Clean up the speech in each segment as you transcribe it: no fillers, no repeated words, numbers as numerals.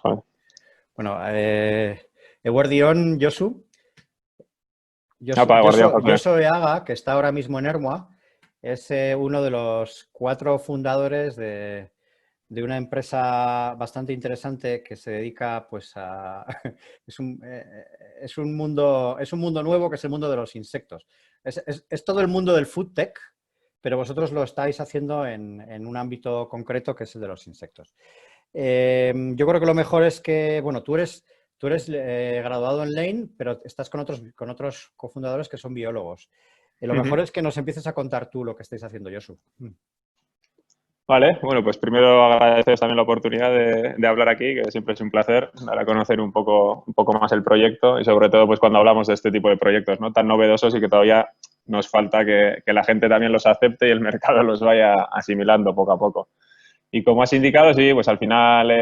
¿vale? Bueno, Eguardión, Josu. Guardián, José. Josu Eaga, que está ahora mismo en Ermua, es uno de los 4 fundadores de una empresa bastante interesante que se dedica pues a... es un mundo nuevo que es el mundo de los insectos. Es todo el mundo del food tech, pero vosotros lo estáis haciendo en un ámbito concreto que es el de los insectos. Yo creo que lo mejor es que, bueno, tú eres graduado en Lane, pero estás con otros cofundadores que son biólogos. Lo mejor es que nos empieces a contar tú lo que estáis haciendo, Josu. Vale, bueno, pues primero agradecer también la oportunidad de hablar aquí, que siempre es un placer dar a conocer un poco más el proyecto y sobre todo pues cuando hablamos de este tipo de proyectos, ¿no? Tan novedosos y que todavía nos falta que la gente también los acepte y el mercado los vaya asimilando poco a poco. Y como has indicado, sí, pues al final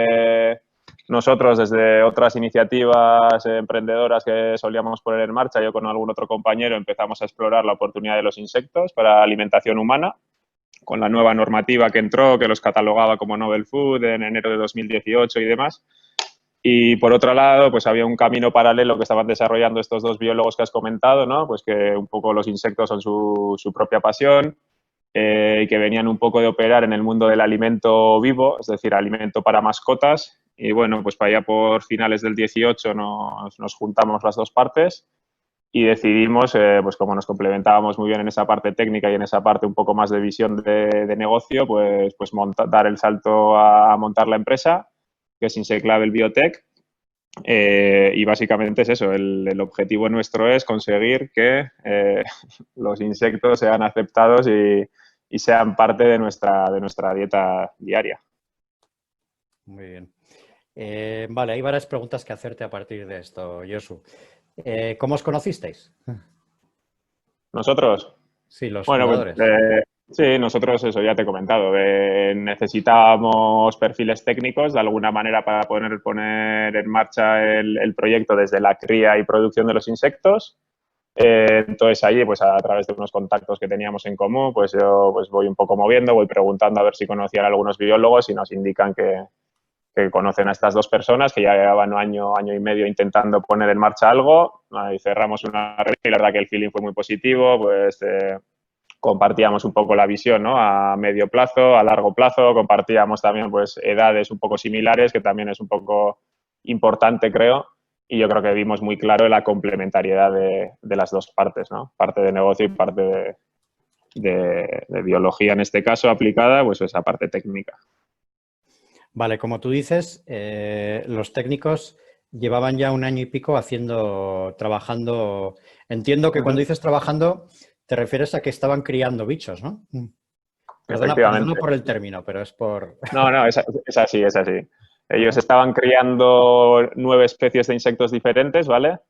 nosotros desde otras iniciativas emprendedoras que solíamos poner en marcha, yo con algún otro compañero empezamos a explorar la oportunidad de los insectos para alimentación humana, con la nueva normativa que entró, que los catalogaba como novel food en enero de 2018 y demás. Y por otro lado, pues había un camino paralelo que estaban desarrollando estos 2 biólogos que has comentado, ¿no? Pues que un poco los insectos son su propia pasión y que venían un poco de operar en el mundo del alimento vivo, es decir, alimento para mascotas. Y bueno, pues para allá por finales del 18 nos juntamos las 2 partes y decidimos, pues como nos complementábamos muy bien en esa parte técnica y en esa parte un poco más de visión de negocio, pues dar el salto a montar la empresa, que es Inseclabel Biotech. Y básicamente es eso, el objetivo nuestro es conseguir que los insectos sean aceptados y sean parte de nuestra dieta diaria. Muy bien. Vale, hay varias preguntas que hacerte a partir de esto, Josu. ¿Cómo os conocisteis? ¿Nosotros? Sí, los Bueno, pues fundadores. sí, nosotros eso ya te he comentado. Necesitábamos perfiles técnicos de alguna manera para poner en marcha el proyecto desde la cría y producción de los insectos. Entonces allí, pues a través de unos contactos que teníamos en común, pues yo pues voy un poco moviendo, voy preguntando a ver si conocían a algunos biólogos y nos indican que conocen a estas 2 personas que ya llevaban un año y medio intentando poner en marcha algo. Ahí cerramos una reunión y la verdad que el feeling fue muy positivo, pues compartíamos un poco la visión, ¿no? A medio plazo, a largo plazo, compartíamos también pues edades un poco similares, que también es un poco importante, creo, y yo creo que vimos muy claro la complementariedad de las 2 partes, ¿no? Parte de negocio y parte de biología, en este caso, aplicada, pues esa parte técnica. Vale, como tú dices, los técnicos llevaban ya un año y pico trabajando. Entiendo que cuando dices trabajando, te refieres a que estaban criando bichos, ¿no? Perdona Efectivamente. por el término, pero es por... No, es así, es así. Ellos estaban criando 9 especies de insectos diferentes, ¿vale?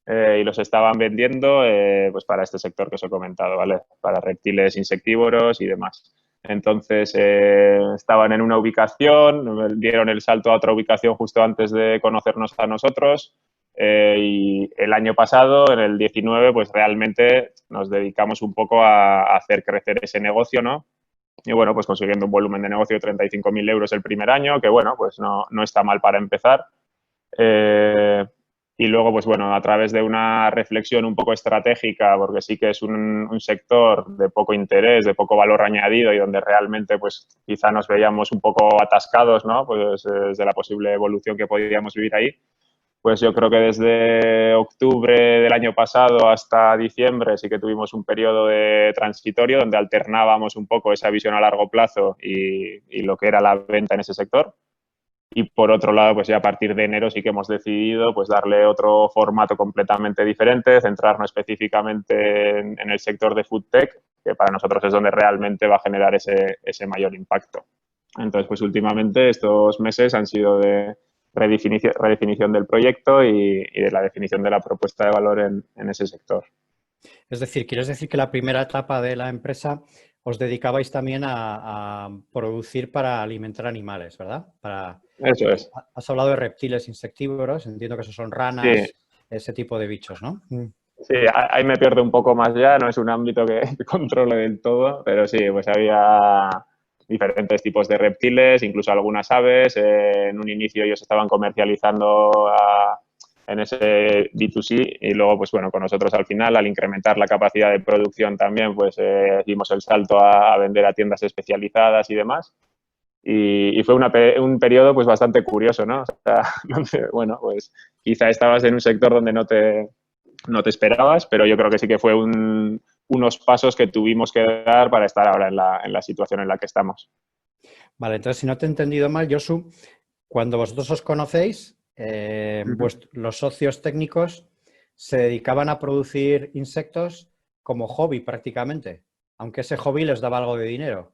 Y los estaban vendiendo pues para este sector que os he comentado, ¿vale? Para reptiles insectívoros y demás. Entonces, estaban en una ubicación, dieron el salto a otra ubicación justo antes de conocernos a nosotros y el año pasado, en el 19, pues realmente nos dedicamos un poco a hacer crecer ese negocio, ¿no? Y bueno, pues consiguiendo un volumen de negocio de 35.000 euros el primer año, que bueno, pues no está mal para empezar. Y luego, pues bueno, a través de una reflexión un poco estratégica, porque sí que es un sector de poco interés, de poco valor añadido y donde realmente pues quizá nos veíamos un poco atascados, ¿no? Pues desde la posible evolución que podríamos vivir ahí. Pues yo creo que desde octubre del año pasado hasta diciembre sí que tuvimos un periodo de transitorio donde alternábamos un poco esa visión a largo plazo y lo que era la venta en ese sector. Y por otro lado, pues ya a partir de enero sí que hemos decidido pues darle otro formato completamente diferente, centrarnos específicamente en el sector de food tech, que para nosotros es donde realmente va a generar ese mayor impacto. Entonces, pues últimamente estos meses han sido de redefinición del proyecto y de la definición de la propuesta de valor en ese sector. Es decir, ¿quieres decir que la primera etapa de la empresa os dedicabais también a producir para alimentar animales, ¿verdad? Eso es. Has hablado de reptiles insectívoros, entiendo que esos son Sí, ranas, ese tipo de bichos, ¿no? sí, ahí me pierdo un poco más ya, no es un ámbito que controle del todo, pero sí, pues había diferentes tipos de reptiles, incluso algunas aves. En un inicio ellos estaban comercializando en ese B2C y luego, pues bueno, con nosotros al final, al incrementar la capacidad de producción también, pues dimos el salto a vender a tiendas especializadas y demás. Y fue un periodo pues bastante curioso, ¿no? O sea, donde, bueno, pues quizá estabas en un sector donde no te esperabas, pero yo creo que sí que fue unos pasos que tuvimos que dar para estar ahora en la situación en la que estamos. Vale, entonces, si no te he entendido mal, Josu, cuando vosotros os conocéis, los socios técnicos se dedicaban a producir insectos como hobby prácticamente, aunque ese hobby les daba algo de dinero.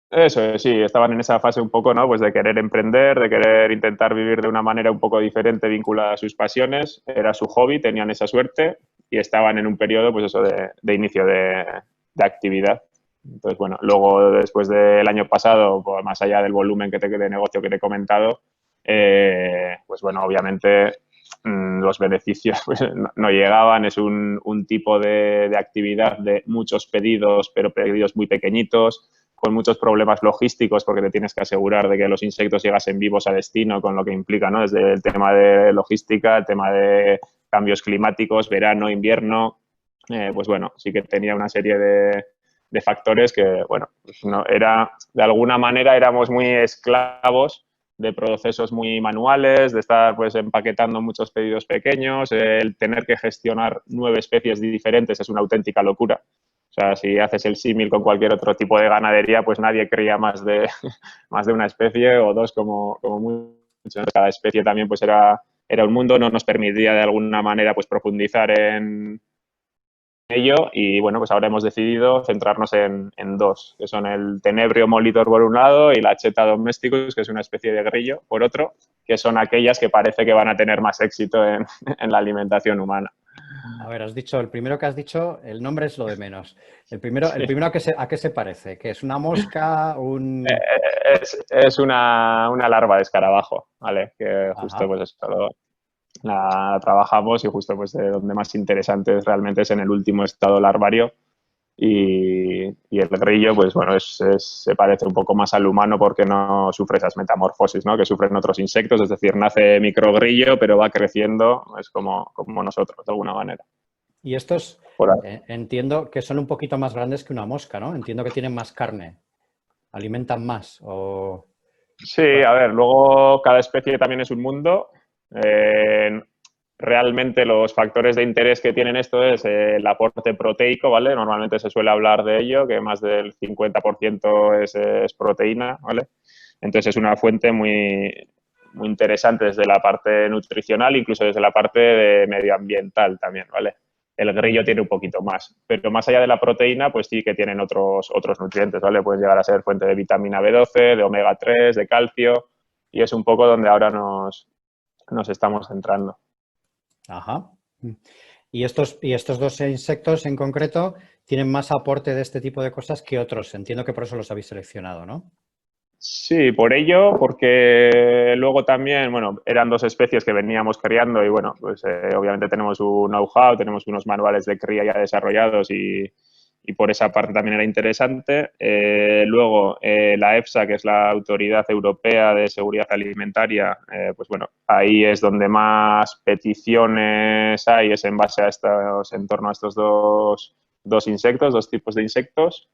Eso es, sí, estaban en esa fase un poco, ¿no? Pues de querer emprender, de querer intentar vivir de una manera un poco diferente vinculada a sus pasiones. Era su hobby, tenían esa suerte y estaban en un periodo, pues eso, de inicio de actividad. Entonces, bueno, luego después del año pasado, pues más allá del volumen de negocio que te he comentado, pues bueno, obviamente los beneficios pues, no llegaban. Es un tipo de actividad de muchos pedidos, pero pedidos muy pequeñitos, con muchos problemas logísticos porque te tienes que asegurar de que los insectos llegasen vivos a destino, con lo que implica, ¿no? Desde el tema de logística, el tema de cambios climáticos, verano, invierno, pues bueno, sí que tenía una serie de factores que, bueno, pues no, de alguna manera éramos muy esclavos de procesos muy manuales, de estar pues empaquetando muchos pedidos pequeños, el tener que gestionar 9 especies diferentes es una auténtica locura. O sea, si haces el símil con cualquier otro tipo de ganadería, pues nadie cría más de una especie o dos como mucho. Cada especie también pues era un mundo, no nos permitía de alguna manera pues profundizar en ello y bueno, pues ahora hemos decidido centrarnos en dos, que son el Tenebrio molitor por un lado y la Cheta domesticus, que es una especie de grillo, por otro, que son aquellas que parece que van a tener más éxito en la alimentación humana. A ver, el primero que has dicho, el nombre es lo de menos. El primero ¿a qué se parece? ¿Que es una mosca? Es una larva de escarabajo, ¿vale? Que justo Ajá. pues eso, la trabajamos y justo pues de donde más interesante es realmente es en el último estado larvario y el grillo pues bueno se parece un poco más al humano porque no sufre esas metamorfosis, ¿no? Que sufren otros insectos, es decir, nace microgrillo pero va creciendo, es como nosotros de alguna manera. Y estos Por ahí. entiendo que son un poquito más grandes que una mosca, ¿no? Entiendo que tienen más carne, alimentan más o... Sí, a ver, luego cada especie también es un mundo. Realmente los factores de interés que tienen esto es el aporte proteico, ¿vale? Normalmente se suele hablar de ello, que más del 50% es proteína, ¿vale? Entonces es una fuente muy, muy interesante desde la parte nutricional, incluso desde la parte de medioambiental también, ¿vale? El grillo tiene un poquito más, pero más allá de la proteína, pues sí que tienen otros nutrientes, ¿vale? Pueden llegar a ser fuente de vitamina B12, de omega 3, de calcio, y es un poco donde ahora nos estamos centrando. Ajá. Y estos dos insectos en concreto tienen más aporte de este tipo de cosas que otros. Entiendo que por eso los habéis seleccionado, ¿no? Sí, por ello, porque luego también, bueno, eran dos especies que veníamos criando y bueno, pues obviamente tenemos un know-how, tenemos unos manuales de cría ya desarrollados y por esa parte también era interesante. Luego, la EFSA, que es la Autoridad Europea de Seguridad Alimentaria, pues bueno, ahí es donde más peticiones hay, es en base a en torno a estos dos insectos, dos tipos de insectos.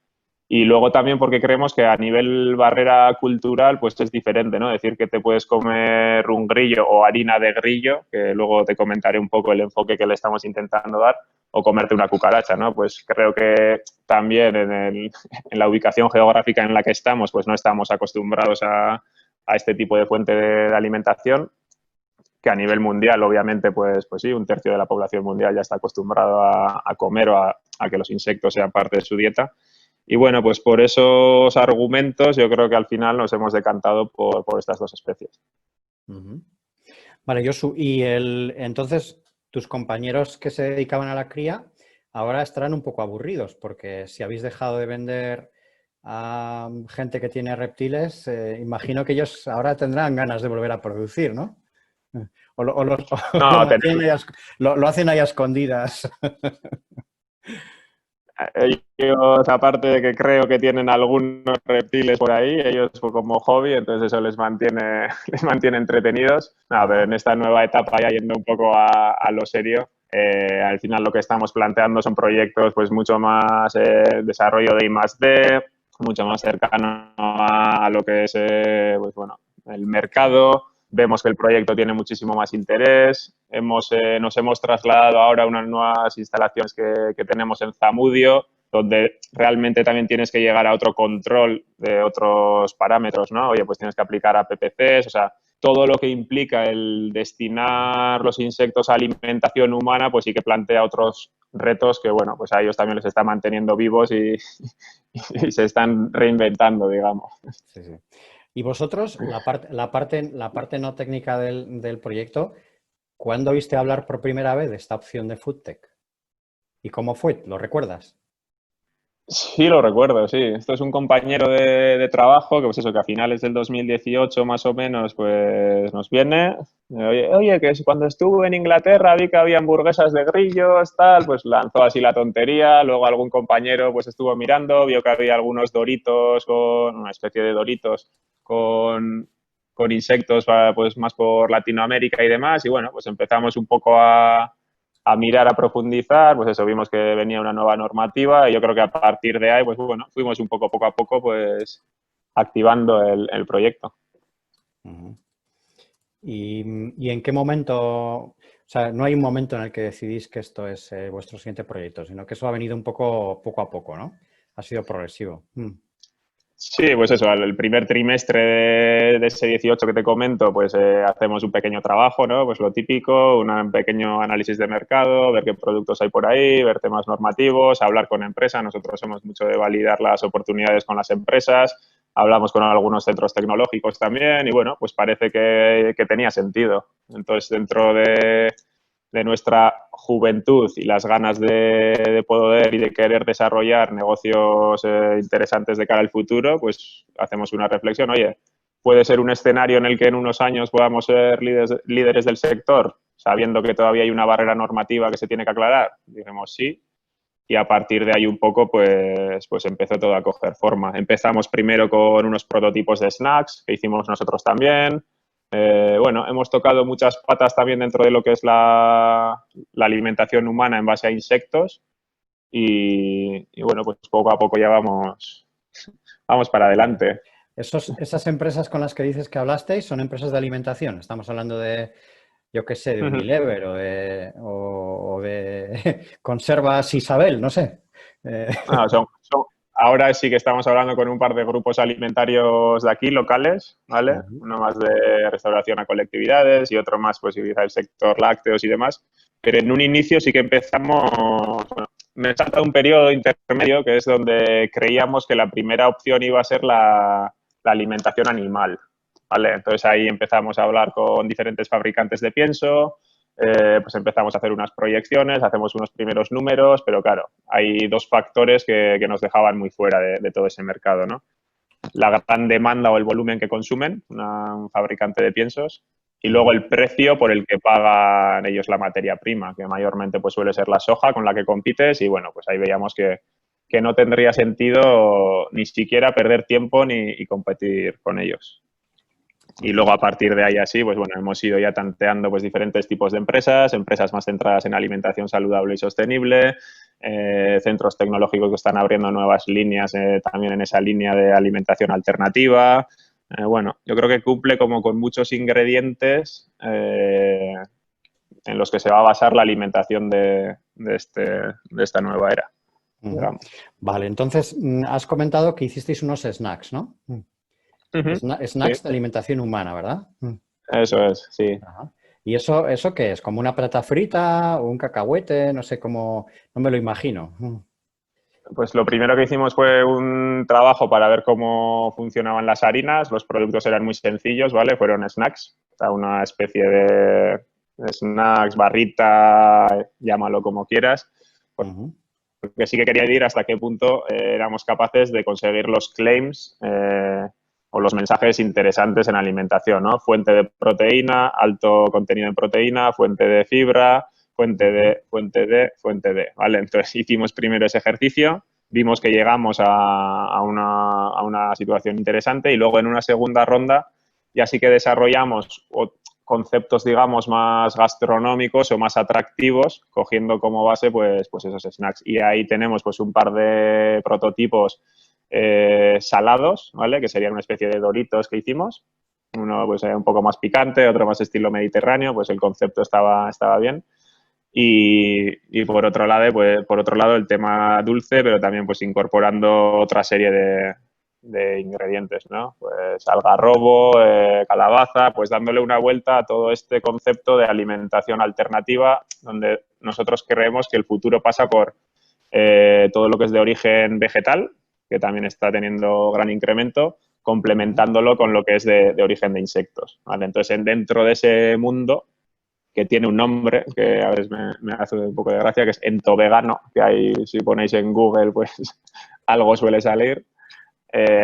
Y luego también porque creemos que a nivel barrera cultural pues es diferente, ¿no? Decir que te puedes comer un grillo o harina de grillo, que luego te comentaré un poco el enfoque que le estamos intentando dar, o comerte una cucaracha, ¿no? Pues creo que también en la ubicación geográfica en la que estamos pues no estamos acostumbrados a este tipo de fuente de alimentación, que a nivel mundial obviamente pues sí, un tercio de la población mundial ya está acostumbrado a comer o a que los insectos sean parte de su dieta. Y bueno, pues por esos argumentos yo creo que al final nos hemos decantado por estas dos especies. Vale, Josu, entonces tus compañeros que se dedicaban a la cría ahora estarán un poco aburridos porque si habéis dejado de vender a gente que tiene reptiles, imagino que ellos ahora tendrán ganas de volver a producir, ¿no? O No, lo hacen ahí a escondidas. Ellos, aparte de que creo que tienen algunos reptiles por ahí, ellos como hobby, entonces eso les mantiene, les mantiene entretenidos. Nada, pero en esta nueva etapa, ya yendo un poco a lo serio, al final lo que estamos planteando son proyectos pues mucho más desarrollo de I+D, mucho más cercano a lo que es pues, bueno, el mercado. Vemos que el proyecto tiene muchísimo más interés. Nos hemos trasladado ahora a unas nuevas instalaciones que tenemos en Zamudio, donde realmente también tienes que llegar a otro control de otros parámetros, ¿no? Oye, pues tienes que aplicar a PPCs, o sea, todo lo que implica el destinar los insectos a alimentación humana, pues sí que plantea otros retos que, bueno, pues a ellos también les está manteniendo vivos y se están reinventando, digamos. Sí, sí. Y vosotros, la parte no técnica del proyecto, ¿cuándo oíste hablar por primera vez de esta opción de FoodTech? ¿Y cómo fue? ¿Lo recuerdas? Sí, lo recuerdo, sí. Esto es un compañero de trabajo que, pues eso, que a finales del 2018 más o menos, pues nos viene. Oye, que cuando estuve en Inglaterra vi que había hamburguesas de grillos, tal, pues lanzó así la tontería. Luego algún compañero pues estuvo mirando, vio que había algunos doritos con una especie de doritos con, con insectos, pues más por Latinoamérica y demás. Y bueno, pues empezamos un poco a mirar, a profundizar, pues eso, vimos que venía una nueva normativa y yo creo que a partir de ahí, pues bueno, fuimos un poco a poco, pues activando el proyecto. Ujú. ¿Y en qué momento? O sea, no hay un momento en el que decidís que esto es vuestro siguiente proyecto, sino que eso ha venido un poco a poco, ¿no? Ha sido progresivo. Sí, pues eso, el primer trimestre de ese 18 que te comento, pues hacemos un pequeño trabajo, ¿no? Pues lo típico, un pequeño análisis de mercado, ver qué productos hay por ahí, ver temas normativos, hablar con empresas. Nosotros somos mucho de validar las oportunidades con las empresas, hablamos con algunos centros tecnológicos también y bueno, pues parece que tenía sentido. Entonces, dentro de nuestra juventud y las ganas de poder y de querer desarrollar negocios interesantes de cara al futuro, pues hacemos una reflexión. Oye, ¿puede ser un escenario en el que en unos años podamos ser líderes del sector, sabiendo que todavía hay una barrera normativa que se tiene que aclarar? Dijimos sí. Y a partir de ahí un poco, pues empezó todo a coger forma. Empezamos primero con unos prototipos de snacks que hicimos nosotros también. Bueno, hemos tocado muchas patas también dentro de lo que es la alimentación humana en base a insectos y bueno, pues poco a poco ya vamos para Vale. adelante. Esas empresas con las que dices que hablasteis son empresas de alimentación. Estamos hablando de, yo qué sé, de Unilever o de Conservas Isabel, no sé. No, ahora sí que estamos hablando con un par de grupos alimentarios de aquí, locales, ¿vale? Ujú. Uno más de restauración a colectividades y otro más, pues, el sector lácteos y demás. Pero en un inicio sí que empezamos, bueno, me salta un periodo intermedio que es donde creíamos que la primera opción iba a ser la alimentación animal, ¿vale? Entonces ahí empezamos a hablar con diferentes fabricantes de pienso, pues empezamos a hacer unas proyecciones, hacemos unos primeros números, pero claro, hay dos factores que nos dejaban muy fuera de todo ese mercado, ¿no? La gran demanda o el volumen que consumen un fabricante de piensos y luego el precio por el que pagan ellos la materia prima, que mayormente pues suele ser la soja con la que compites y bueno, pues ahí veíamos que no tendría sentido ni siquiera perder tiempo y competir con ellos. Y luego a partir de ahí así, pues bueno, hemos ido ya tanteando pues diferentes tipos de empresas más centradas en alimentación saludable y sostenible, centros tecnológicos que están abriendo nuevas líneas también en esa línea de alimentación alternativa. Bueno, yo creo que cumple como con muchos ingredientes en los que se va a basar la alimentación de esta nueva era, Ujú. digamos. Vale, entonces has comentado que hicisteis unos snacks, ¿no? Ujú, sí, Snacks de alimentación humana, ¿verdad? eso es, sí. Ajá. ¿Y eso qué es? ¿Como una plata frita o un cacahuete? No sé cómo, no me lo imagino. Pues lo primero que hicimos fue un trabajo para ver cómo funcionaban las harinas. Los productos eran muy sencillos, ¿vale? Fueron snacks, o sea, una especie de snacks, barrita, llámalo como quieras, Ujú. porque sí que quería decir hasta qué punto éramos capaces de conseguir los claims o los mensajes interesantes en alimentación, ¿no? Fuente de proteína, alto contenido en proteína, fuente de fibra, fuente D, fuente D, fuente D, ¿vale? Entonces hicimos primero ese ejercicio, vimos que llegamos a una situación interesante y luego en una segunda ronda ya sí que desarrollamos conceptos, digamos, más gastronómicos o más atractivos, cogiendo como base, pues esos snacks. Y ahí tenemos, pues, un par de prototipos salados, ¿vale? Que serían una especie de Doritos que hicimos. Uno, pues, un poco más picante, otro más estilo mediterráneo, pues el concepto estaba bien. Y por otro lado, el tema dulce, pero también pues incorporando otra serie de ingredientes, ¿no? Pues algarrobo, calabaza, pues dándole una vuelta a todo este concepto de alimentación alternativa, donde nosotros creemos que el futuro pasa por todo lo que es de origen vegetal, que también está teniendo gran incremento, complementándolo con lo que es de origen de insectos, ¿vale? Entonces, dentro de ese mundo, que tiene un nombre que a veces me hace un poco de gracia, que es entovegano, que ahí si ponéis en Google, pues algo suele salir.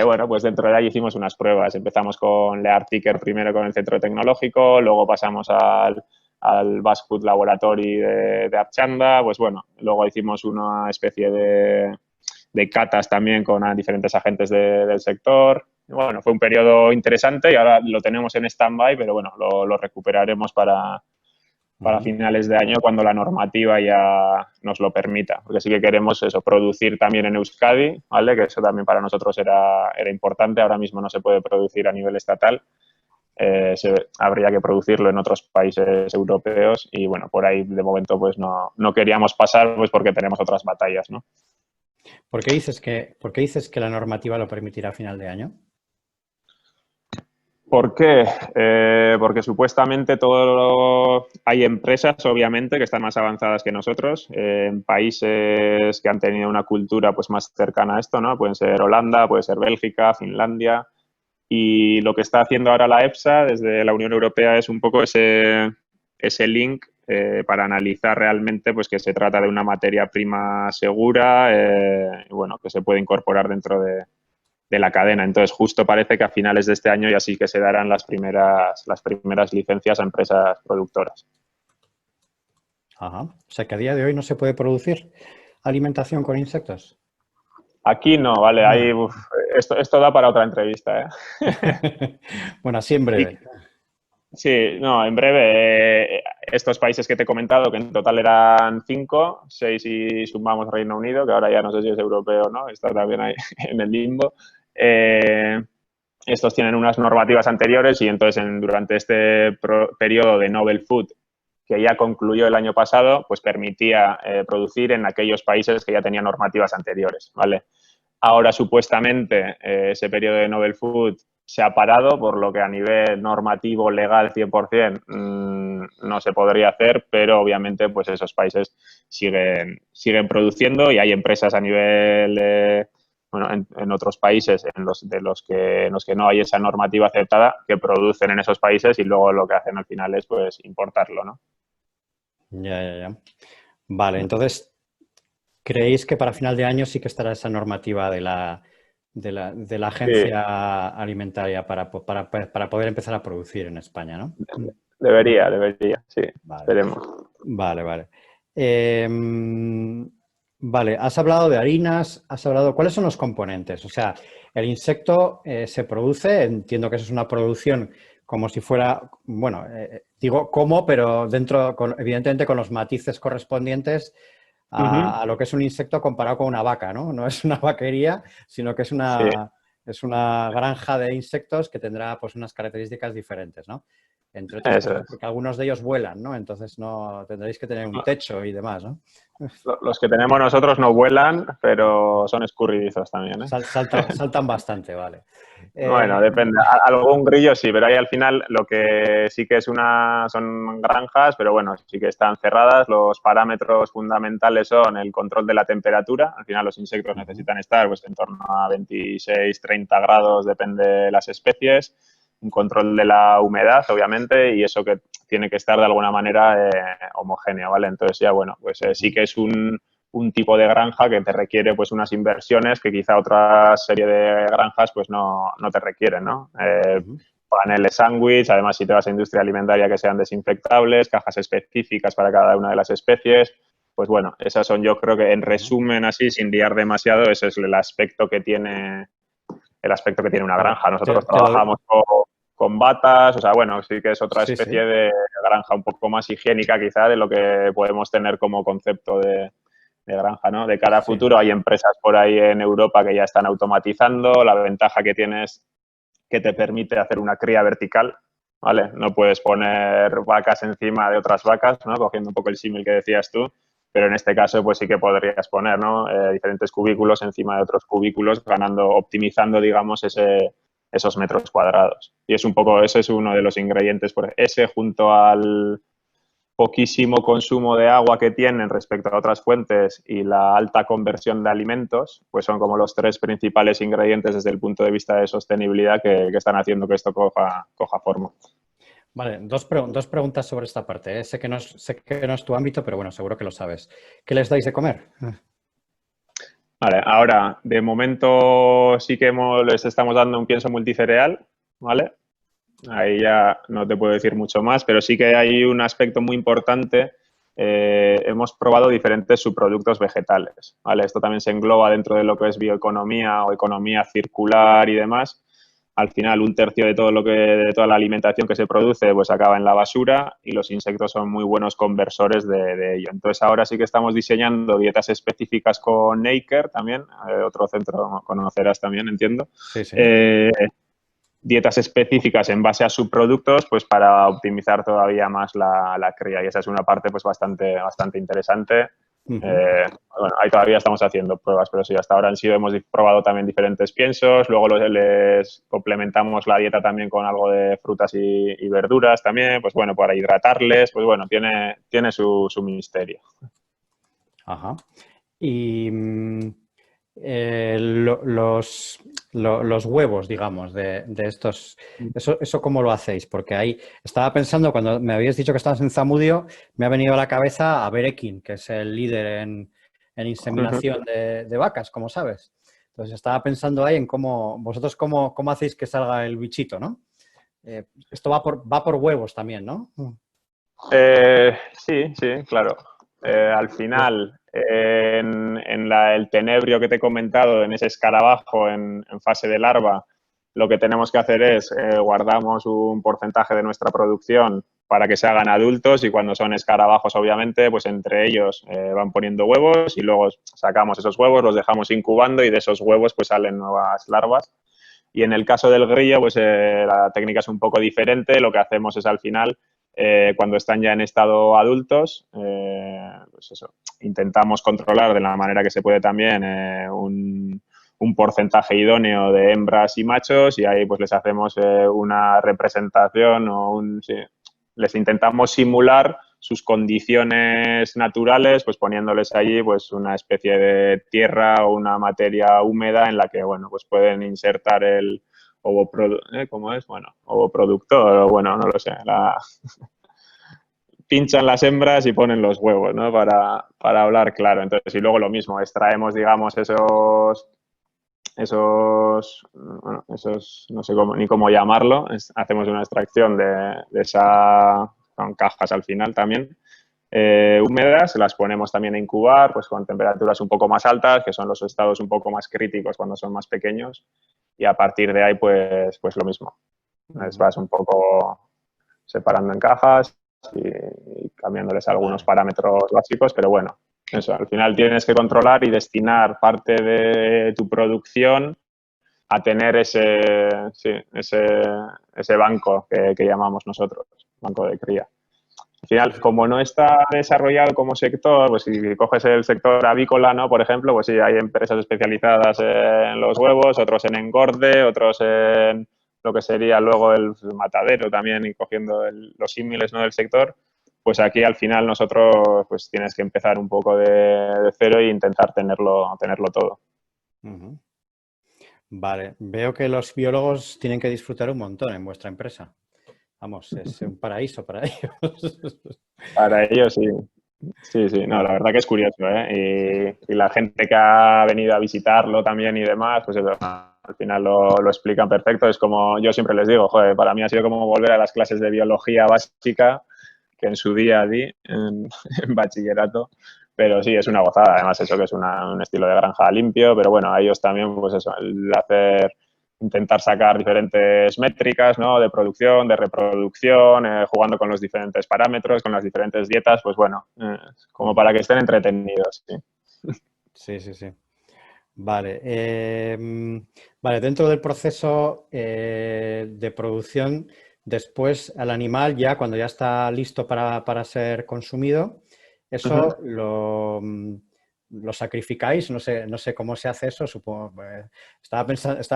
Bueno, pues dentro de ahí hicimos unas pruebas. Empezamos con Learticker primero con el centro tecnológico, luego pasamos al Basque Food Laboratory de Archanda, pues bueno, luego hicimos una especie de catas también con diferentes agentes del sector. Y bueno, fue un periodo interesante y ahora lo tenemos en stand-by, pero bueno, lo recuperaremos para finales de año cuando la normativa ya nos lo permita. Porque sí que queremos eso, producir también en Euskadi, ¿vale? Que eso también para nosotros era importante. Ahora mismo no se puede producir a nivel estatal. Habría que producirlo en otros países europeos y bueno, por ahí de momento pues no queríamos pasar pues porque tenemos otras batallas, ¿no? ¿Por qué dices que la normativa lo permitirá a final de año? ¿Por qué? Porque supuestamente hay empresas, obviamente, que están más avanzadas que nosotros, en países que han tenido una cultura pues más cercana a esto, ¿no? Pueden ser Holanda, puede ser Bélgica, Finlandia. Y lo que está haciendo ahora la EFSA desde la Unión Europea es un poco ese link para analizar realmente pues que se trata de una materia prima segura y bueno, que se puede incorporar dentro de la cadena. Entonces, justo parece que a finales de este año ya sí que se darán las primeras licencias a empresas productoras. Ajá. O sea que a día de hoy no se puede producir alimentación con insectos. Aquí no, vale, ahí esto da para otra entrevista, ¿eh? Bueno, así en breve. Sí, no, en breve, estos países que te he comentado, que en total eran 5, 6 si sumamos Reino Unido, que ahora ya no sé si es europeo o no, está también ahí en el limbo. Estos tienen unas normativas anteriores y entonces durante este periodo de Novel Food, que ya concluyó el año pasado, pues permitía producir en aquellos países que ya tenían normativas anteriores, ¿vale? Ahora, supuestamente, ese periodo de Novel Food se ha parado, por lo que a nivel normativo, legal, 100%, no se podría hacer, pero obviamente pues esos países siguen produciendo y hay empresas a nivel, bueno, en otros países en los que no hay esa normativa aceptada, que producen en esos países y luego lo que hacen al final es pues importarlo, ¿no? Ya. Vale, entonces, ¿creéis que para final de año sí que estará esa normativa de la agencia alimentaria para poder empezar a producir en España, ¿no? Debería, sí, Vale. esperemos. Vale. Vale, has hablado de harinas, ¿cuáles son los componentes? O sea, el insecto se produce, entiendo que eso es una producción como si fuera, bueno, digo como, pero evidentemente con los matices correspondientes a lo que es un insecto comparado con una vaca, ¿no? No es una vaquería, sino que es una granja de insectos que tendrá pues unas características diferentes, ¿no? Entre otras cosas, porque algunos de ellos vuelan, ¿no? Entonces no tendréis que tener un techo y demás, ¿no? Los que tenemos nosotros no vuelan, pero son escurridizos también, ¿eh? Saltan bastante, vale. Bueno, depende. Algún grillo sí, pero ahí al final lo que sí que son granjas, pero bueno, sí que están cerradas. Los parámetros fundamentales son el control de la temperatura. Al final los insectos necesitan estar pues en torno a 26, 30 grados, depende de las especies. Un control de la humedad, obviamente, y eso que tiene que estar de alguna manera homogéneo, ¿vale? Entonces ya, bueno, pues sí que es un tipo de granja que te requiere pues unas inversiones que quizá otra serie de granjas pues no te requieren, ¿no? paneles sándwich, además si te vas a industria alimentaria que sean desinfectables, cajas específicas para cada una de las especies. Pues bueno, esas son, yo creo que en resumen así, sin liar demasiado, ese es el aspecto que tiene una Vale, granja. Nosotros trabajamos con batas, o sea, bueno, sí que es otra sí, especie sí. de granja un poco más higiénica quizá de lo que podemos tener como concepto de granja, ¿no? De cara a Sí. futuro hay empresas por ahí en Europa que ya están automatizando. La ventaja que tienes que te permite hacer una cría vertical, ¿vale? No puedes poner vacas encima de otras vacas, ¿no? Cogiendo un poco el símil que decías tú, pero en este caso pues sí que podrías poner, ¿no? Diferentes cubículos encima de otros cubículos, optimizando, digamos, esos metros cuadrados. Y es un poco, ese es uno de los ingredientes, ese junto al poquísimo consumo de agua que tienen respecto a otras fuentes y la alta conversión de alimentos, pues son como los tres principales ingredientes desde el punto de vista de sostenibilidad que están haciendo que esto coja forma. Vale, dos preguntas sobre esta parte, ¿eh? Sé que no es tu ámbito, pero bueno, seguro que lo sabes. ¿Qué les dais de comer? Vale, ahora, de momento sí que les estamos dando un pienso multicereal, ¿vale? Ahí ya no te puedo decir mucho más, pero sí que hay un aspecto muy importante. Hemos probado diferentes subproductos vegetales, ¿vale? Esto también se engloba dentro de lo que es bioeconomía o economía circular y demás. Al final, un tercio de de toda la alimentación que se produce, pues acaba en la basura y los insectos son muy buenos conversores de ello. Entonces, ahora sí que estamos diseñando dietas específicas con Naker también, otro centro conocerás también, entiendo. Sí, sí. Dietas específicas en base a subproductos, pues para optimizar todavía más la cría. Y esa es una parte pues bastante interesante. Ujú. Bueno, ahí todavía estamos haciendo pruebas, pero sí, hasta ahora hemos probado también diferentes piensos, luego les complementamos la dieta también con algo de frutas y verduras también, pues bueno, para hidratarles, pues bueno, tiene su misterio. Ajá. Y los huevos, digamos, de estos, ¿eso cómo lo hacéis? Porque ahí estaba pensando, cuando me habías dicho que estabas en Zamudio, me ha venido a la cabeza a Berekin, que es el líder en inseminación de vacas, como sabes. Entonces estaba pensando ahí en vosotros cómo hacéis que salga el bichito, ¿no? Esto va por huevos también, ¿no? Sí, sí, claro. Al final, el tenebrio que te he comentado, en ese escarabajo en fase de larva, lo que tenemos que hacer es guardamos un porcentaje de nuestra producción para que se hagan adultos y cuando son escarabajos, obviamente, pues entre ellos van poniendo huevos y luego sacamos esos huevos, los dejamos incubando y de esos huevos pues salen nuevas larvas. Y en el caso del grillo, pues la técnica es un poco diferente. Lo que hacemos es al final cuando están ya en estado adultos, pues eso, intentamos controlar de la manera que se puede también un porcentaje idóneo de hembras y machos y ahí pues les hacemos una representación sí, les intentamos simular sus condiciones naturales, pues poniéndoles allí pues una especie de tierra o una materia húmeda en la que, bueno, pues pueden insertar el ¿cómo es? Bueno, ovoproductor o bueno, no lo sé, pinchan las hembras y ponen los huevos, ¿no? Para hablar claro. Entonces, y luego lo mismo, extraemos, digamos, bueno, no sé ni cómo llamarlo, hacemos una extracción de esa, con cajas al final también, húmedas, las ponemos también a incubar, pues con temperaturas un poco más altas, que son los estados un poco más críticos cuando son más pequeños, y a partir de ahí, pues lo mismo. Les vas un poco separando en cajas y cambiándoles algunos Vale. parámetros básicos, pero bueno, eso, al final tienes que controlar y destinar parte de tu producción a tener sí, ese banco que llamamos nosotros, banco de cría. Al final, como no está desarrollado como sector, pues si coges el sector avícola, ¿no? Por ejemplo, pues sí, hay empresas especializadas en los huevos, otros en engorde, otros en lo que sería luego el matadero también y cogiendo los símiles, ¿no? Del sector. Pues aquí al final nosotros pues tienes que empezar un poco de cero e intentar tenerlo todo. Ujú. Vale, veo que los biólogos tienen que disfrutar un montón en vuestra empresa. Vamos, es un paraíso para ellos. Para ello sí. Sí, sí, no, la Vale. verdad que es curioso, ¿eh? Y la gente que ha venido a visitarlo también y demás, pues eso, al final lo explican perfecto. Es como yo siempre les digo, joder, para mí ha sido como volver a las clases de biología básica que en su día di en bachillerato. Pero sí, es una gozada. Además, eso que es un estilo de granja limpio, pero bueno, a ellos también, pues eso, el hacer intentar sacar diferentes métricas, ¿no? De producción, de reproducción, jugando con los diferentes parámetros, con las diferentes dietas, pues bueno, como Ujú. para que estén entretenidos. Sí. Sí, sí, sí. Vale. Vale, dentro del proceso de producción, después al animal, ya cuando ya está listo para ser consumido, Uh-huh. eso lo sacrificáis, no sé cómo se hace eso, supongo. Estaba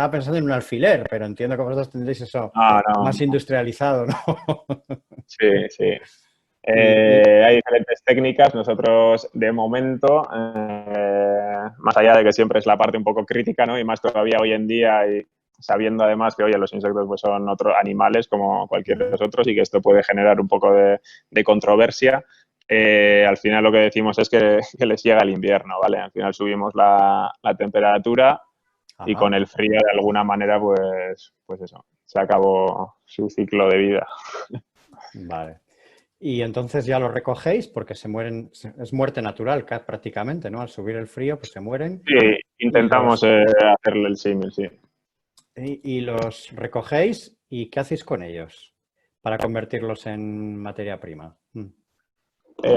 pensando en un alfiler, pero entiendo que vosotros tendréis eso Ah, no, más no. industrializado, ¿no? Sí, sí. Y, Hay diferentes técnicas. Nosotros, de momento, más allá de que siempre es la parte un poco crítica, ¿no? Y más todavía hoy en día, y sabiendo además que, oye, los insectos pues, son otros animales como cualquier de los otros y que esto puede generar un poco de controversia, al final lo que decimos es que les llega el invierno, ¿vale? Al final subimos la temperatura y con ajá, el frío, de alguna manera, pues eso, se acabó su ciclo de vida. vale. Y entonces ya los recogéis porque se mueren, es muerte natural prácticamente, ¿no? Al subir el frío, pues se mueren Sí, y intentamos hacerle el símil, sí. y los recogéis y ¿qué hacéis con ellos para convertirlos en materia prima?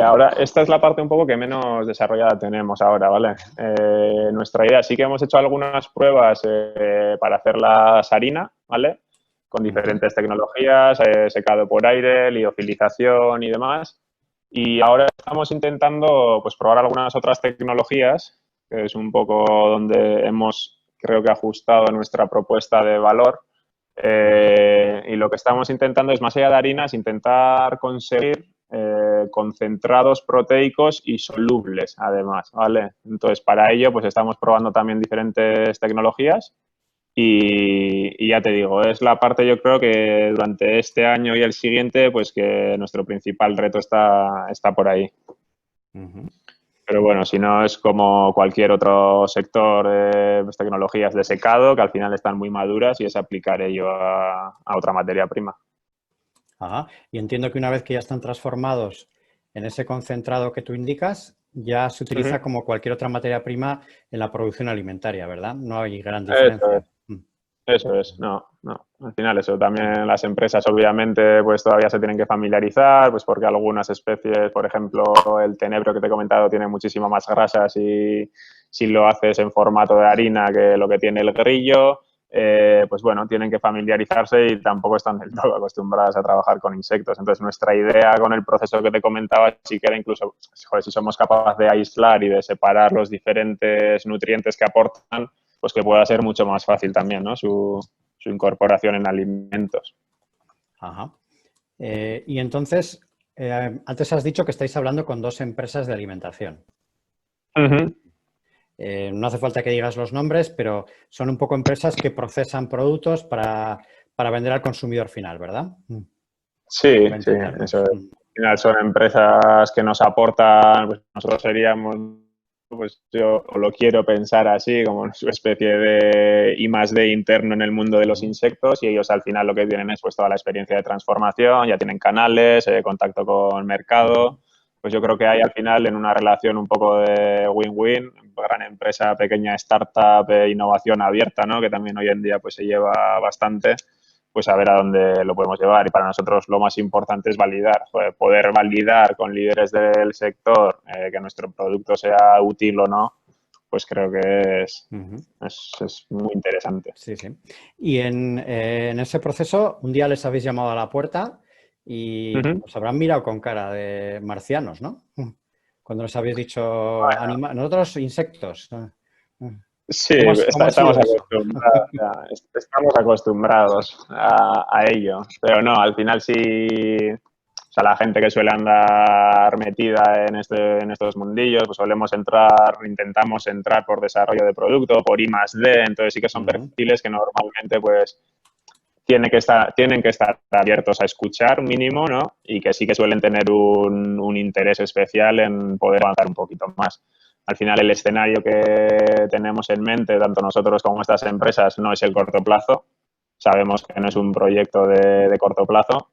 Ahora, esta es la parte un poco que menos desarrollada tenemos ahora, ¿vale? Nuestra idea, sí que hemos hecho algunas pruebas para hacer la sarina, ¿vale? Con Ujú. diferentes tecnologías, secado por aire, liofilización y demás. Y ahora estamos intentando pues, probar algunas otras tecnologías, que es un poco donde hemos, creo que, ajustado nuestra propuesta de valor. Y lo que estamos intentando es, más allá de harinas, intentar conseguir concentrados proteicos y solubles, además, ¿vale? Entonces, para ello, pues estamos probando también diferentes tecnologías y ya te digo, es la parte yo creo que durante este año y el siguiente, pues que nuestro principal reto está por ahí. Ujú. Pero bueno, si no es como cualquier otro sector de pues, tecnologías de secado, que al final están muy maduras y es aplicar ello a otra materia prima. Ajá. Y entiendo que una vez que ya están transformados en ese concentrado que tú indicas, ya se Ujú. utiliza como cualquier otra materia prima en la producción alimentaria, ¿verdad? No hay gran Eso es. diferencia. Eso es, no, no. Al final eso, también las empresas obviamente pues todavía se tienen que familiarizar, pues porque algunas especies, por ejemplo, el tenebro que te he comentado tiene muchísimo más grasa si lo haces en formato de harina que lo que tiene el grillo, pues bueno, tienen que familiarizarse y tampoco están del todo acostumbradas a trabajar con insectos. Entonces nuestra idea con el proceso que te comentaba sí que era incluso, joder, si somos capaces de aislar y de separar los diferentes nutrientes que aportan, pues que pueda ser mucho más fácil también, ¿no? Su incorporación en alimentos. Ajá. Y entonces, antes has dicho que estáis hablando con dos empresas de alimentación. Uh-huh. No hace falta que digas los nombres, pero son un poco empresas que procesan productos para vender al consumidor final, ¿verdad? Sí, Para sí, eso entendernos. es. Al final son empresas que nos aportan, pues nosotros seríamos, pues yo lo quiero pensar así, como su especie de I+D interno en el mundo de los insectos y ellos al final lo que tienen es pues toda la experiencia de transformación, ya tienen canales, contacto con mercado, pues yo creo que hay al final en una relación un poco de win-win, gran empresa, pequeña startup, innovación abierta, ¿no? Que también hoy en día pues se lleva bastante, pues a ver a dónde lo podemos llevar. Y para nosotros lo más importante es validar, poder validar con líderes del sector que nuestro producto sea útil o no, pues creo que Ujú. es muy interesante. Sí, sí. Y en ese proceso, un día les habéis llamado a la puerta y Uh-huh. os habrán mirado con cara de marcianos, ¿no? Cuando les habéis dicho nosotros insectos. Sí, ¿Cómo ha estamos sido eso? acostumbrados, estamos acostumbrados a ello, pero no, al final sí, o sea, la gente que suele andar metida en estos mundillos, pues solemos entrar, intentamos entrar por desarrollo de producto, por I+D, entonces sí que son Ujú. perfiles que normalmente pues tienen que estar abiertos a escuchar mínimo, ¿no? Y que sí que suelen tener un interés especial en poder avanzar un poquito más. Al final, el escenario que tenemos en mente, tanto nosotros como estas empresas, no es el corto plazo. Sabemos que no es un proyecto de corto plazo.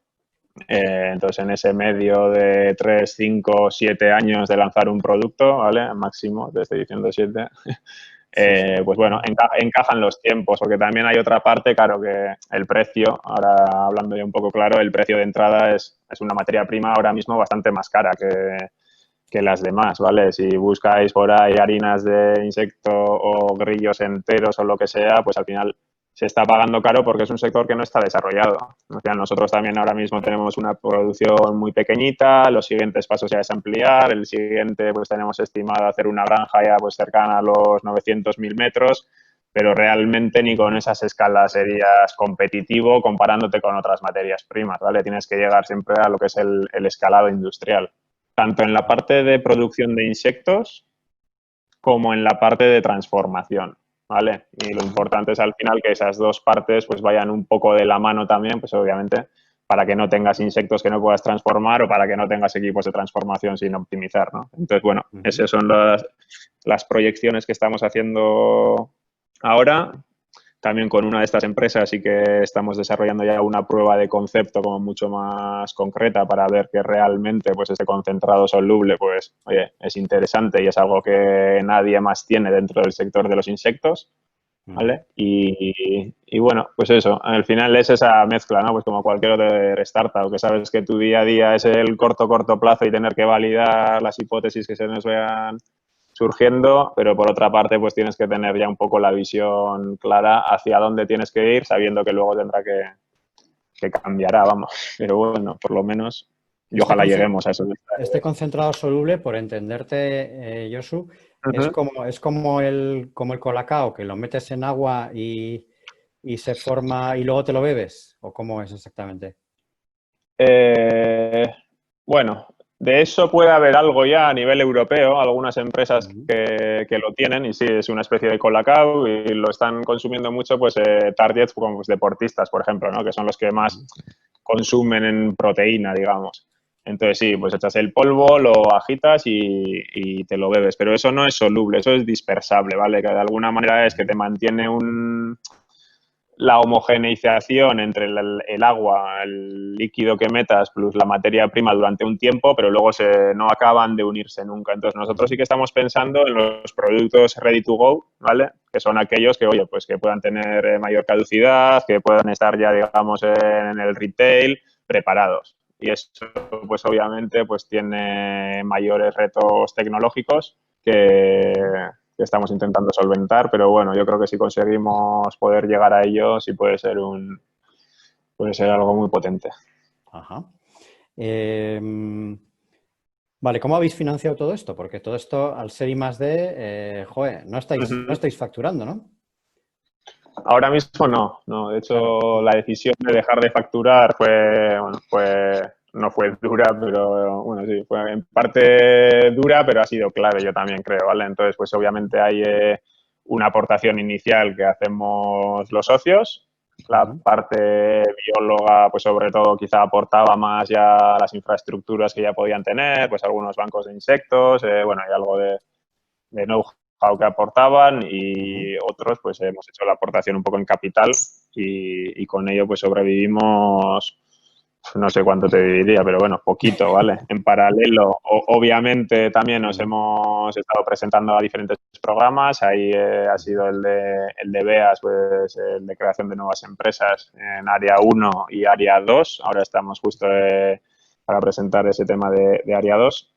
Entonces, en ese medio de 3, 5, 7 años de lanzar un producto, ¿vale? Máximo, te estoy diciendo 7. Sí, sí. Pues bueno, encajan los tiempos, porque también hay otra parte, claro, que el precio, ahora hablando ya un poco claro, el precio de entrada es una materia prima ahora mismo bastante más cara que las demás, ¿vale? Si buscáis por ahí harinas de insecto o grillos enteros o lo que sea, pues al final se está pagando caro porque es un sector que no está desarrollado. O sea, nosotros también ahora mismo tenemos una producción muy pequeñita, los siguientes pasos ya es ampliar, el siguiente pues tenemos estimado hacer una granja ya pues cercana a los 900.000 metros, pero realmente ni con esas escalas serías competitivo comparándote con otras materias primas, ¿vale? Tienes que llegar siempre a lo que es el escalado industrial, tanto en la parte de producción de insectos como en la parte de transformación, ¿vale? Y lo importante es al final que esas dos partes pues vayan un poco de la mano también, pues obviamente para que no tengas insectos que no puedas transformar o para que no tengas equipos de transformación sin optimizar, ¿no? Entonces, bueno, esas son las proyecciones que estamos haciendo ahora. También con una de estas empresas sí que estamos desarrollando ya una prueba de concepto como mucho más concreta para ver que realmente pues este concentrado soluble pues oye, es interesante y es algo que nadie más tiene dentro del sector de los insectos, ¿vale? Y bueno, pues eso, al final es esa mezcla, ¿no? Pues como cualquier otra startup, que sabes que tu día a día es el corto plazo y tener que validar las hipótesis que se nos vean surgiendo, pero por otra parte pues tienes que tener ya un poco la visión clara hacia dónde tienes que ir, sabiendo que luego tendrá que cambiará, vamos. Pero bueno, por lo menos, y Este, ojalá lleguemos a eso. este concentrado soluble, por entenderte, Josu, Uh-huh. es como el colacao, que lo metes en agua y se forma y luego te lo bebes, ¿o cómo es exactamente? Eh, bueno, de eso puede haber algo ya a nivel europeo, algunas empresas que lo tienen y sí, es una especie de colacao y lo están consumiendo mucho pues targets como pues, deportistas, por ejemplo, ¿no? Que son los que más consumen en proteína, digamos. Entonces sí, pues echas el polvo, lo agitas y te lo bebes, pero eso no es soluble, eso es dispersable, ¿vale? Que de alguna manera es que te mantiene la homogeneización entre el agua, el líquido que metas, plus la materia prima durante un tiempo, pero luego no acaban de unirse nunca. Entonces, nosotros sí que estamos pensando en los productos ready to go, ¿vale? Que son aquellos que, oye, pues que puedan tener mayor caducidad, que puedan estar ya, digamos, en el retail preparados. Y eso, pues obviamente, pues tiene mayores retos tecnológicos que estamos intentando solventar, pero bueno, yo creo que si conseguimos poder llegar a ello, sí puede ser algo muy potente. Ajá. Vale, ¿cómo habéis financiado todo esto? Porque todo esto, al ser I+D, joder, no estáis facturando, ¿no? Ahora mismo no. De Claro. hecho, la decisión de dejar de facturar no fue dura, pero bueno, sí, fue en parte dura, pero ha sido clave, yo también creo, ¿vale? Entonces, pues obviamente hay una aportación inicial que hacemos los socios. La parte bióloga, pues sobre todo quizá aportaba más ya las infraestructuras que ya podían tener, pues algunos bancos de insectos, bueno, y algo de know-how que aportaban y otros pues hemos hecho la aportación un poco en capital y con ello pues sobrevivimos, no sé cuánto te diría, pero bueno, poquito, ¿vale? En paralelo, obviamente también nos hemos estado presentando a diferentes programas, ahí ha sido el de BEAS, pues el de creación de nuevas empresas en área 1 y área 2, ahora estamos justo para presentar ese tema de área 2.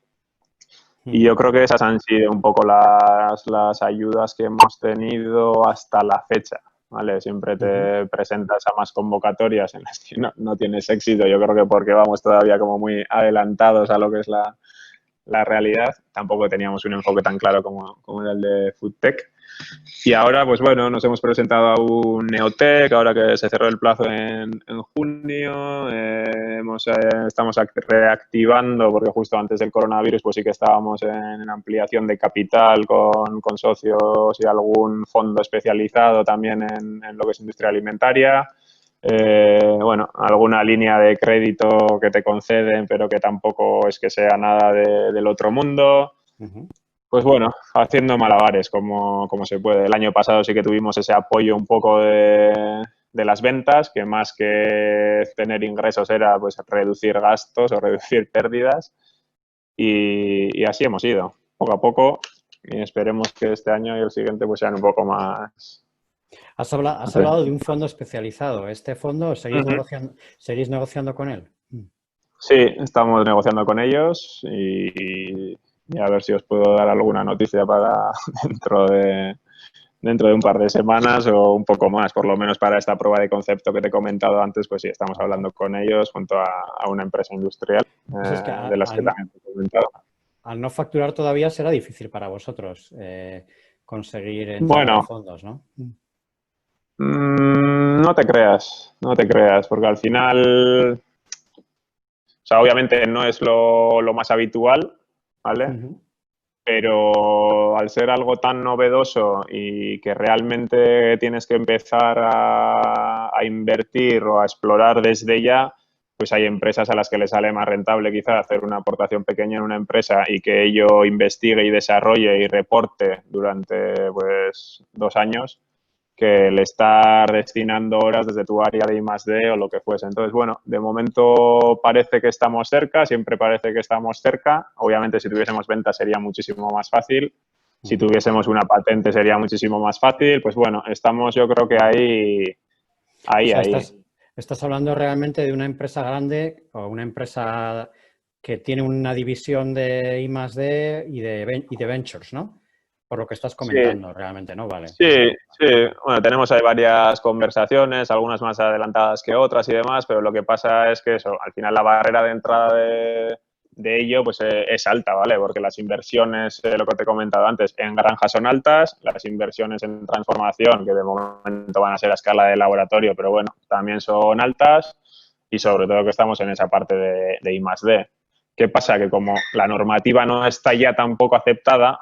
Y yo creo que esas han sido un poco las ayudas que hemos tenido hasta la fecha, ¿vale? Siempre te presentas a más convocatorias en las que no tienes éxito. Yo creo que porque vamos todavía como muy adelantados a lo que es la realidad. Tampoco teníamos un enfoque tan claro como era el de FoodTech. Y ahora, pues bueno, nos hemos presentado a un Neotech, ahora que se cerró el plazo en junio. Estamos reactivando, porque justo antes del coronavirus, pues sí que estábamos en ampliación de capital con socios y algún fondo especializado también en lo que es industria alimentaria. Bueno, alguna línea de crédito que te conceden, pero que tampoco es que sea nada del otro mundo. Ujú. Pues bueno, haciendo malabares como se puede. El año pasado sí que tuvimos ese apoyo un poco de las ventas, que más que tener ingresos era pues reducir gastos o reducir pérdidas. Y así hemos ido, poco a poco, y esperemos que este año y el siguiente pues sean un poco más... Has hablado de un fondo especializado. ¿Este fondo Ujú. seguís negociando con él? Sí, estamos negociando con ellos y a ver si os puedo dar alguna noticia para dentro dentro de un par de semanas o un poco más, por lo menos para esta prueba de concepto que te he comentado antes, pues sí, estamos Ajá. hablando con ellos junto a una empresa industrial Pues es que de las que también te he comentado. al no facturar todavía será difícil para vosotros conseguir entrada de Bueno, fondos, ¿no? no te creas, no te creas, porque al final, o sea, obviamente no es lo más habitual, ¿vale? Ujú. Pero al ser algo tan novedoso y que realmente tienes que empezar a invertir o a explorar desde ya, pues hay empresas a las que les sale más rentable quizá hacer una aportación pequeña en una empresa y que ello investigue y desarrolle y reporte durante pues 2 años que el estar destinando horas desde tu área de I+D o lo que fuese. Entonces, bueno, de momento parece que estamos cerca, siempre parece que estamos cerca. Obviamente, si tuviésemos ventas sería muchísimo más fácil. Si Ujú. tuviésemos una patente sería muchísimo más fácil. Pues bueno, estamos yo creo que ahí, O ahí, sea, ahí. estás hablando realmente de una empresa grande o una empresa que tiene una división de I+D y de ventures, ¿no? Por lo que estás Sí, comentando, realmente, ¿no? Vale. sí, sí. Bueno, tenemos ahí varias conversaciones, algunas más adelantadas que otras y demás, pero lo que pasa es que eso, al final la barrera de entrada de ello pues es alta, ¿vale? Porque las inversiones, lo que te he comentado antes, en granjas son altas, las inversiones en transformación, que de momento van a ser a escala de laboratorio, pero bueno, también son altas y sobre todo que estamos en esa parte de I+D. ¿Qué pasa? Que como la normativa no está ya tampoco aceptada,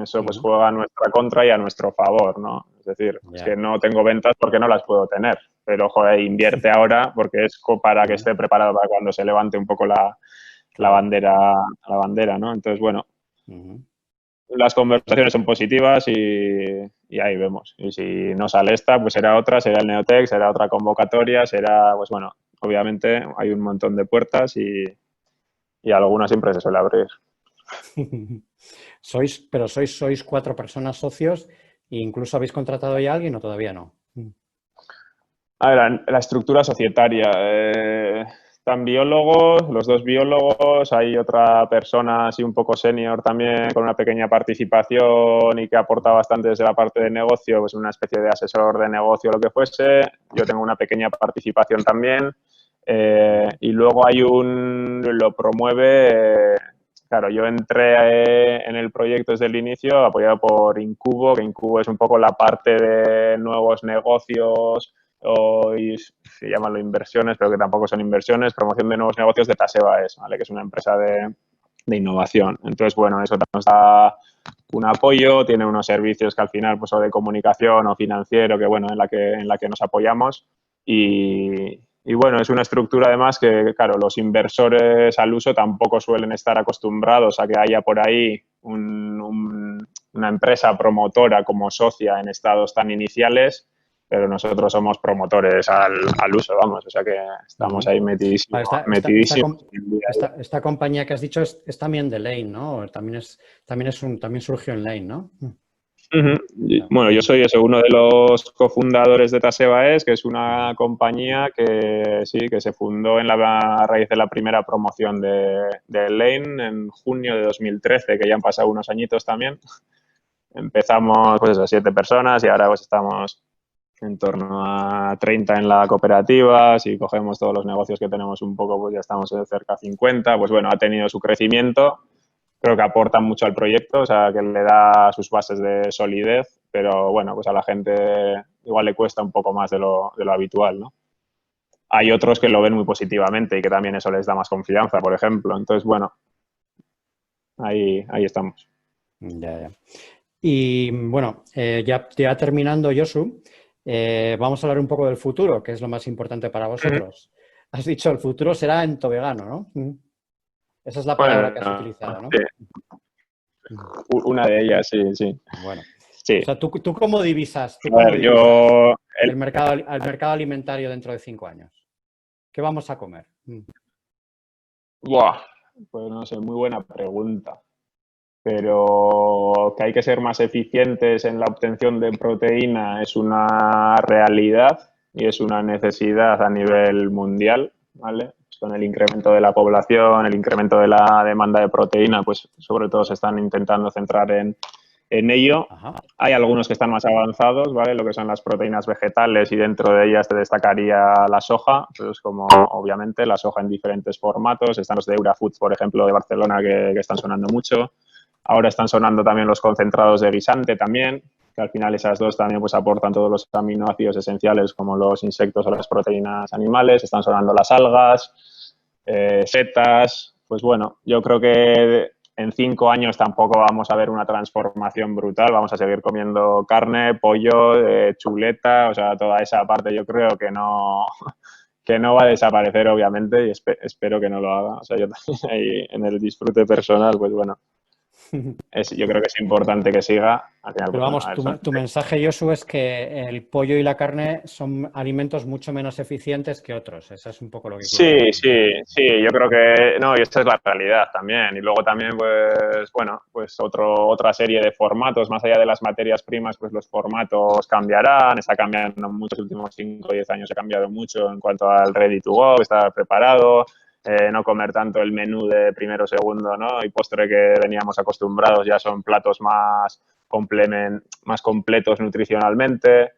eso pues Ujú. juega a nuestra contra y a nuestro favor, ¿no? Es decir, es que Ya. no tengo ventas porque no las puedo tener, pero joder, invierte ahora porque es para que Ya. esté preparado para cuando se levante un poco Claro. la bandera, ¿no? Entonces, bueno, Ujú. las conversaciones son positivas y ahí vemos. Y si no sale esta, pues será otra, será el Neotec, será otra convocatoria, será, pues bueno, obviamente hay un montón de puertas y alguna siempre se suele abrir. Sois 4 personas socios e incluso habéis contratado ya a alguien o todavía no. A ver, la estructura societaria. Están biólogos, los dos biólogos, hay otra persona así un poco senior también con una pequeña participación y que aporta bastante desde la parte de negocio, pues una especie de asesor de negocio o lo que fuese. Yo tengo una pequeña participación también. Y luego lo promueve, claro, yo entré en el proyecto desde el inicio apoyado por Incubo, que Incubo es un poco la parte de nuevos negocios y se llaman inversiones, pero que tampoco son inversiones, promoción de nuevos negocios de Taseva es, ¿vale? Que es una empresa de innovación. Entonces, bueno, eso nos da un apoyo, tiene unos servicios que al final, pues, o de comunicación o financiero, que bueno, en la que nos apoyamos. Y bueno, es una estructura además que, claro, los inversores al uso tampoco suelen estar acostumbrados a que haya por ahí una empresa promotora como socia en estados tan iniciales, pero nosotros somos promotores al uso, vamos, o sea que estamos Ujú. ahí Vale, metidísimos, metidísimos en el día a día. esta compañía que has dicho es también de Lane, ¿no? También surgió en Lane, ¿no? Ujú. Bueno, yo Ujú. soy eso, uno de los cofundadores de Tasebaes, que es una compañía que sí, que se fundó a raíz de la primera promoción de Lane en junio de 2013, que ya han pasado unos añitos también. Empezamos, pues eso, 7 personas y ahora pues estamos en torno a 30 en la cooperativa. Si cogemos todos los negocios que tenemos un poco, pues ya estamos cerca de 50. Pues bueno, ha tenido su crecimiento. Creo que aporta mucho al proyecto, o sea, que le da sus bases de solidez, pero bueno, pues a la gente igual le cuesta un poco más de lo habitual, ¿no? Hay otros que lo ven muy positivamente y que también eso les da más confianza, por ejemplo. Entonces, bueno, ahí estamos. Ya, ya. Y bueno, ya terminando, Josu, Vamos a hablar un poco del futuro, que es lo más importante para vosotros. Has dicho el futuro será entovegano, ¿no? Esa es la palabra que has Bueno, utilizado, ¿no? sí, una de ellas, sí, sí. Bueno, Sí. o sea, ¿tú cómo divisas, A ver, yo... el mercado alimentario dentro de 5 años? ¿Qué vamos a comer? Buah, pues no sé, muy buena pregunta. Pero que hay que ser más eficientes en la obtención de proteína es una realidad y es una necesidad a nivel mundial, ¿vale? Pues con el incremento de la población, el incremento de la demanda de proteína, pues sobre todo se están intentando centrar en ello. Ajá. Hay algunos que están más avanzados, ¿vale? Lo que son las proteínas vegetales y dentro de ellas te destacaría la soja, pues como obviamente la soja en diferentes formatos. Están los de Eurafoods, por ejemplo, de Barcelona que están sonando mucho. Ahora están sonando también los concentrados de guisante también, que al final esas dos también pues aportan todos los aminoácidos esenciales como los insectos o las proteínas animales. Están sonando las algas, setas. Pues bueno, yo creo que en 5 años tampoco vamos a ver una transformación brutal. Vamos a seguir comiendo carne, pollo, chuleta, o sea, toda esa parte yo creo que no va a desaparecer, obviamente, y espero que no lo haga. O sea, yo también ahí en el disfrute personal, pues bueno, yo creo que es importante que siga. Al final, Pero pues bueno, vamos, a ver, tu mensaje, Josu, es que el pollo y la carne son alimentos mucho menos eficientes que otros. Eso es un poco lo que quieres sí, decir. sí, sí, yo creo que no, y esta es la realidad también. Y luego también, pues, bueno, pues otra serie de formatos, más allá de las materias primas, pues los formatos cambiarán, está cambiando mucho, los últimos 5 o 10 años ha cambiado mucho en cuanto al ready to go, estar preparado, no comer tanto el menú de primero, segundo, ¿no? Y postre que veníamos acostumbrados, ya son platos más completos nutricionalmente.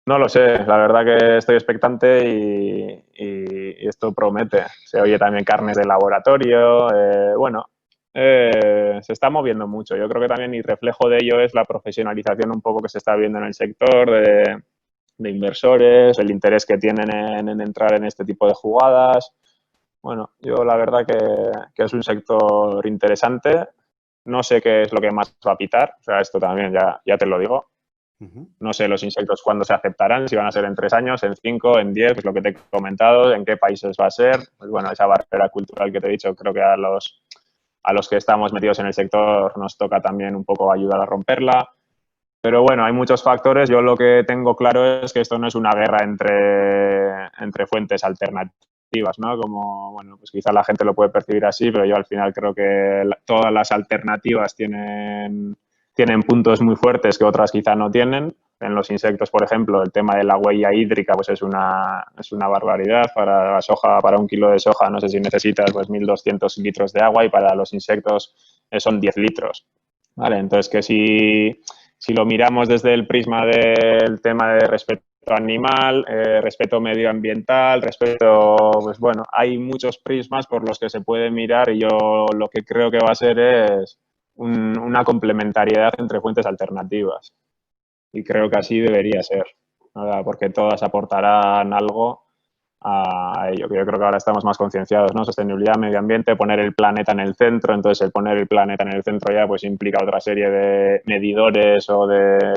No lo sé, la verdad que estoy expectante y esto promete. Se oye también carnes de laboratorio, bueno, se está moviendo mucho. Yo creo que también y reflejo de ello es la profesionalización un poco que se está viendo en el sector de inversores, el interés que tienen en entrar en este tipo de jugadas. Bueno, yo la verdad que es un sector interesante. No sé qué es lo que más va a pitar, o sea, esto también ya te lo digo. No sé los insectos cuándo se aceptarán, si van a ser en 3 años, en 5, en 10, pues lo que te he comentado, en qué países va a ser. Pues bueno, esa barrera cultural que te he dicho, creo que a los que estamos metidos en el sector nos toca también un poco ayudar a romperla. Pero bueno, hay muchos factores. Yo lo que tengo claro es que esto no es una guerra entre fuentes alternativas, ¿no? Como, bueno, pues quizá la gente lo puede percibir así, pero yo al final creo que todas las alternativas tienen puntos muy fuertes que otras quizá no tienen. En los insectos, por ejemplo, el tema de la huella hídrica pues es una barbaridad. Para la soja, para 1 kilo de soja, no sé si necesitas pues 1.200 litros de agua y para los insectos son 10 litros. ¿Vale? Entonces, que si lo miramos desde el prisma del tema de respeto animal, respeto medioambiental, respeto, pues bueno, hay muchos prismas por los que se puede mirar y yo lo que creo que va a ser es una complementariedad entre fuentes alternativas. Y creo que así debería ser, ¿verdad? Porque todas aportarán algo a ello. Yo creo que ahora estamos más concienciados, ¿no? Sostenibilidad, medio ambiente, poner el planeta en el centro. Entonces, el poner el planeta en el centro ya pues implica otra serie de medidores o de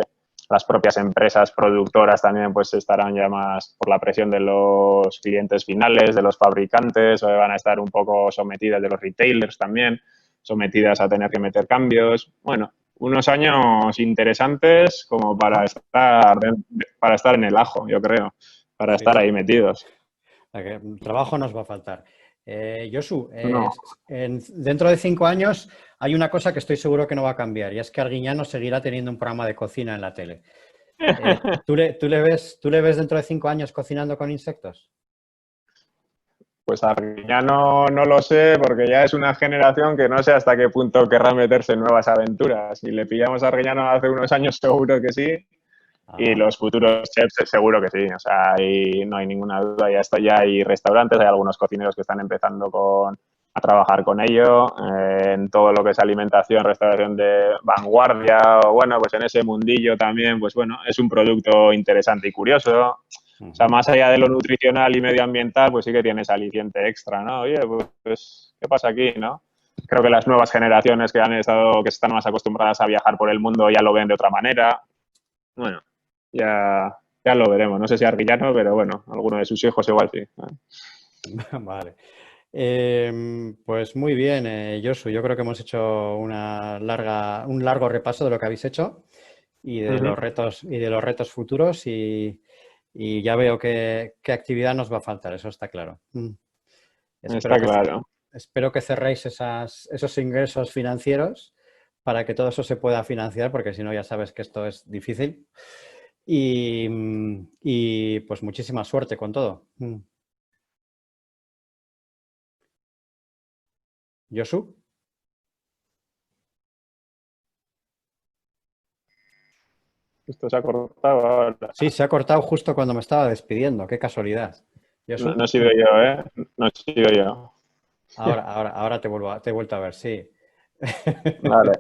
las propias empresas productoras también pues estarán ya más por la presión de los clientes finales, de los fabricantes, o van a estar un poco sometidas de los retailers también, sometidas a tener que meter cambios. Bueno, unos años interesantes como para estar en el ajo, yo creo, para Sí, estar ahí metidos. trabajo nos va a faltar. Josu, No. dentro de 5 años hay una cosa que estoy seguro que no va a cambiar y es que Arguiñano seguirá teniendo un programa de cocina en la tele. ¿Tú le ves dentro de 5 años cocinando con insectos? Pues Arguiñano no lo sé porque ya es una generación que no sé hasta qué punto querrá meterse en nuevas aventuras. Si le pillamos a Arguiñano hace unos años seguro que sí y Ajá. los futuros chefs seguro que sí. O sea, ahí no hay ninguna duda. Ya hay restaurantes, hay algunos cocineros que están empezando a trabajar con ello en todo lo que es alimentación, restauración de vanguardia o bueno, pues en ese mundillo también, pues bueno, es un producto interesante y curioso. O sea, más allá de lo nutricional y medioambiental, pues sí que tiene ese aliciente extra, ¿no? Oye, pues, ¿qué pasa aquí, no? Creo que las nuevas generaciones que están más acostumbradas a viajar por el mundo ya lo ven de otra manera. Bueno, ya ya lo veremos. No sé si Arguillano, pero bueno, alguno de sus hijos igual sí. Vale. Pues muy bien, Josu. Yo creo que hemos hecho un largo repaso de lo que habéis hecho y de Ujú. los retos futuros y ya veo qué actividad nos va a faltar, eso está claro. Espero Está que, claro. espero que cerréis esos ingresos financieros para que todo eso se pueda financiar, porque si no ya sabes que esto es difícil. Y pues muchísima suerte con todo. Josu. Esto se ha cortado ahora. Sí, se ha cortado justo cuando me estaba despidiendo. Qué casualidad. No, Josu. no he sido yo, ¿eh? No he sido yo. Ahora te he vuelto a ver, sí. Vale.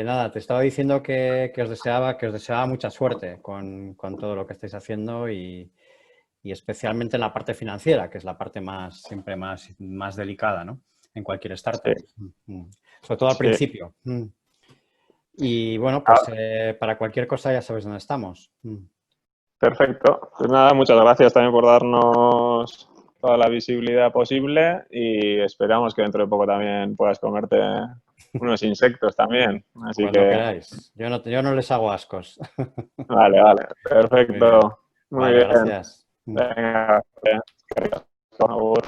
Nada, te estaba diciendo que os deseaba mucha suerte con todo lo que estáis haciendo y especialmente en la parte financiera, que es la parte siempre más delicada, ¿no? En cualquier Sí, startup. Sobre todo al sí. principio. Y bueno, pues Ah, para cualquier cosa ya sabes dónde estamos. perfecto. Pues nada, muchas gracias también por darnos toda la visibilidad posible y esperamos que dentro de poco también puedas comerte unos insectos también. Así Cuando que, queráis. Yo no les hago ascos. vale, vale. Muy bien. Perfecto. Muy Vale, bien. gracias. Venga, gracias. Agur.